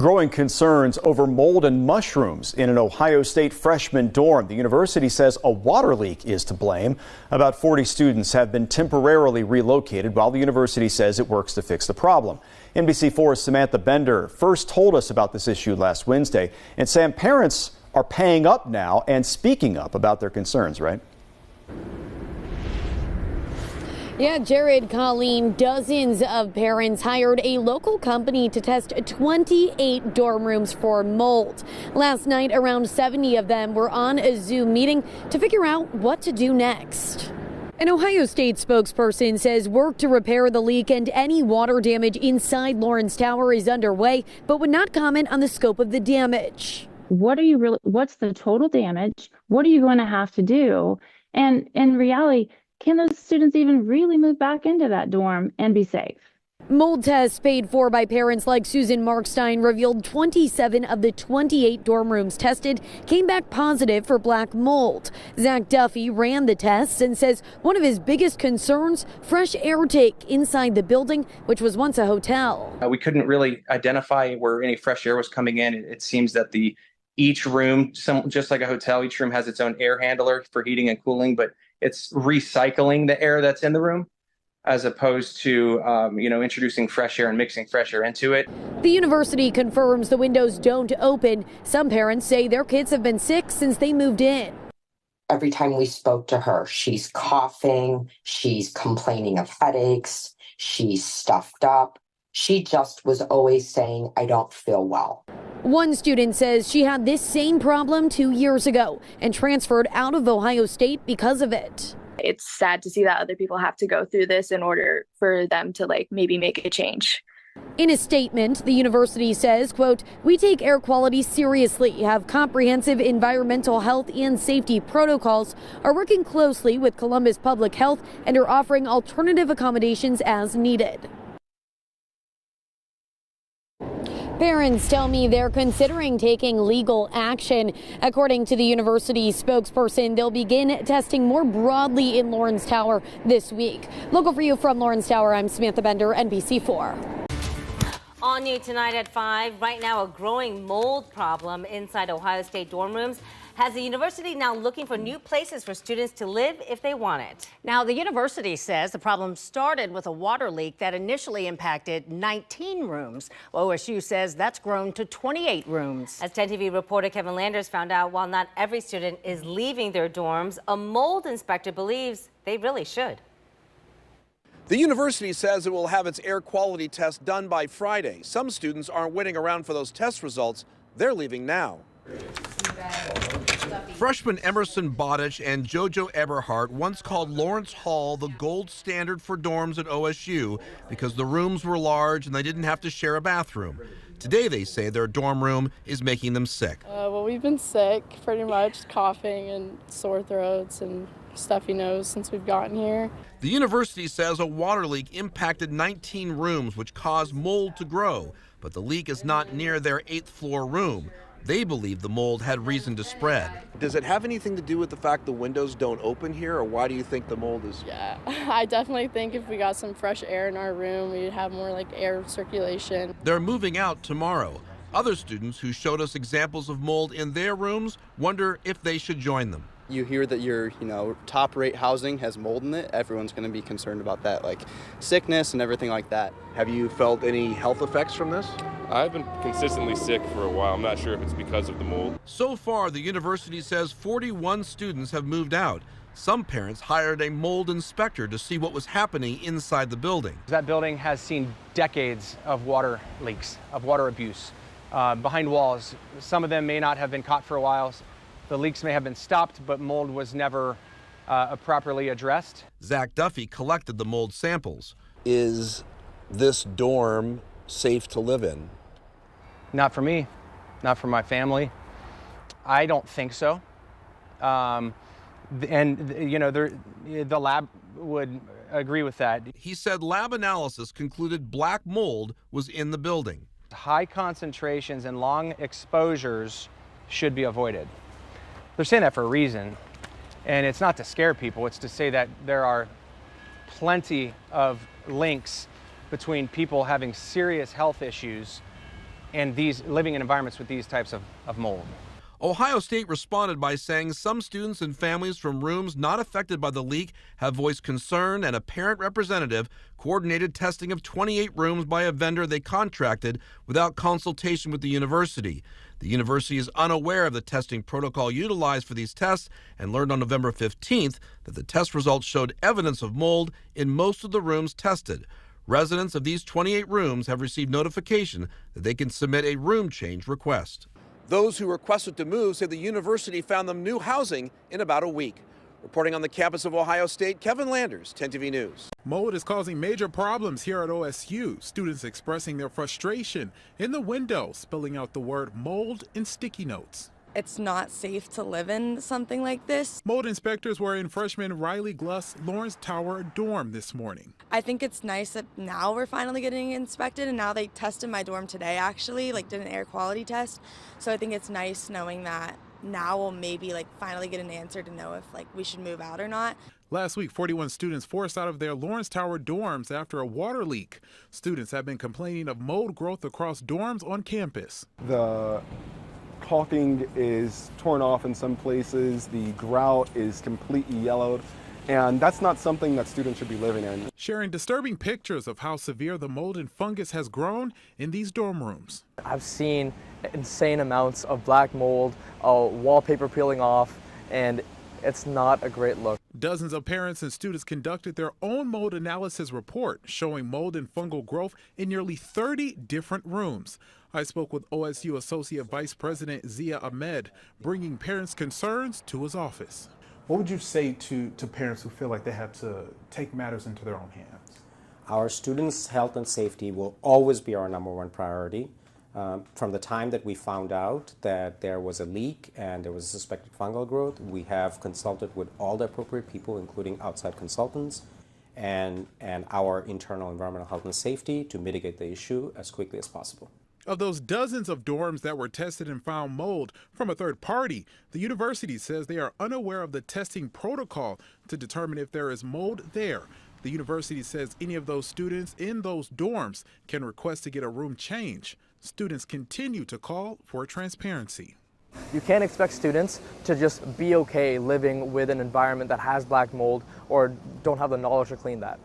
Growing concerns over mold and mushrooms in an Ohio State freshman dorm. The university says a water leak is to blame. About 40 students have been temporarily relocated while the university says it works to fix the problem. NBC4's Samantha Bender first told us about this issue last Wednesday. And Sam, parents are paying up now and speaking up about their concerns, right? Yeah, Jared, Colleen, dozens of parents hired a local company to test 28 dorm rooms for mold. Last night, around 70 of them were on a Zoom meeting to figure out what to do next. An Ohio State spokesperson says work to repair the leak and any water damage inside Lawrence Tower is underway, but would not comment on the scope of the damage. What's the total damage? What are you going to have to do? And in reality, can those students even really move back into that dorm and be safe? Mold tests paid for by parents like Susan Markstein revealed 27 of the 28 dorm rooms tested came back positive for black mold. Zach Duffy ran the tests and says one of his biggest concerns, fresh air take inside the building, which was once a hotel. We couldn't really identify where any fresh air was coming in. It seems that each room, just like a hotel, each room has its own air handler for heating and cooling, but it's recycling the air that's in the room as opposed to, introducing fresh air and mixing fresh air into it. The university confirms the windows don't open. Some parents say their kids have been sick since they moved in. Every time we spoke to her, she's coughing, she's complaining of headaches, she's stuffed up. She just was always saying, I don't feel well. One student says she had this same problem 2 years ago and transferred out of Ohio State because of it. It's sad to see that other people have to go through this in order for them to maybe make a change. In a statement, the university says, quote, "We take air quality seriously, have comprehensive environmental health and safety protocols, are working closely with Columbus Public Health, and are offering alternative accommodations as needed." Parents tell me they're considering taking legal action. According to the university spokesperson, they'll begin testing more broadly in Lawrence Tower this week. Local for you from Lawrence Tower, I'm Samantha Bender, NBC4. On you tonight at 5. Right now, a growing mold problem inside Ohio State dorm rooms has the university now looking for new places for students to live if they want it. Now, the university says the problem started with a water leak that initially impacted 19 rooms. OSU says that's grown to 28 rooms. As 10 TV reporter Kevin Landers found out, while not every student is leaving their dorms, a mold inspector believes they really should. The university says it will have its air quality test done by Friday. Some students aren't waiting around for those test results. They're leaving now. Freshman Emerson Bodish and JoJo Eberhardt once called Lawrence Hall the gold standard for dorms at OSU because the rooms were large and they didn't have to share a bathroom. Today they say their dorm room is making them sick. Well, we've been sick, pretty much coughing and sore throats and stuffy nose since we've gotten here. The university says a water leak impacted 19 rooms, which caused mold to grow, but the leak is not near their 8th floor room. They believe the mold had reason to spread. Does it have anything to do with the fact the windows don't open here, or why do you think the mold is? Yeah, I definitely think if we got some fresh air in our room, we'd have more air circulation. They're moving out tomorrow. Other students who showed us examples of mold in their rooms wonder if they should join them. You hear that your, top rate housing has mold in it. Everyone's going to be concerned about that, like sickness and everything like that. Have you felt any health effects from this? I've been consistently sick for a while. I'm not sure if it's because of the mold. So far, the university says 41 students have moved out. Some parents hired a mold inspector to see what was happening inside the building. That building has seen decades of water leaks, of water abuse behind walls. Some of them may not have been caught for a while. The leaks may have been stopped, but mold was never properly addressed. Zach Duffy collected the mold samples. Is this dorm safe to live in? Not for me, not for my family. I don't think so. The lab would agree with that. He said lab analysis concluded black mold was in the building. High concentrations and long exposures should be avoided. They're saying that for a reason, and it's not to scare people, it's to say that there are plenty of links between people having serious health issues and living in environments with these types of mold. Ohio State responded by saying some students and families from rooms not affected by the leak have voiced concern, and a parent representative coordinated testing of 28 rooms by a vendor they contracted without consultation with the university. The university is unaware of the testing protocol utilized for these tests and learned on November 15th that the test results showed evidence of mold in most of the rooms tested. Residents of these 28 rooms have received notification that they can submit a room change request. Those who requested to move say the university found them new housing in about a week. Reporting on the campus of Ohio State, Kevin Landers, 10 TV News. Mold is causing major problems here at OSU. Students expressing their frustration in the window, spelling out the word mold in sticky notes. It's not safe to live in something like this. Mold inspectors were in freshman Riley Gluss Lawrence Tower dorm this morning. I think it's nice that now we're finally getting inspected, and now they tested my dorm today actually, did an air quality test. So I think it's nice knowing that now we'll maybe finally get an answer to know if we should move out or not. Last week, 41 students forced out of their Lawrence Tower dorms after a water leak. Students have been complaining of mold growth across dorms on campus. The caulking is torn off in some places. The grout is completely yellowed. And that's not something that students should be living in. Sharing disturbing pictures of how severe the mold and fungus has grown in these dorm rooms. I've seen insane amounts of black mold, wallpaper peeling off, and it's not a great look. Dozens of parents and students conducted their own mold analysis report showing mold and fungal growth in nearly 30 different rooms. I spoke with OSU Associate Vice President Zia Ahmed, bringing parents' concerns to his office. What would you say to parents who feel like they have to take matters into their own hands? Our students' health and safety will always be our #1 priority. From the time that we found out that there was a leak and there was suspected fungal growth, we have consulted with all the appropriate people, including outside consultants and our internal environmental health and safety, to mitigate the issue as quickly as possible. Of those dozens of dorms that were tested and found mold from a third party, the university says they are unaware of the testing protocol to determine if there is mold there. The university says any of those students in those dorms can request to get a room change. Students continue to call for transparency. You can't expect students to just be okay living with an environment that has black mold or don't have the knowledge to clean that.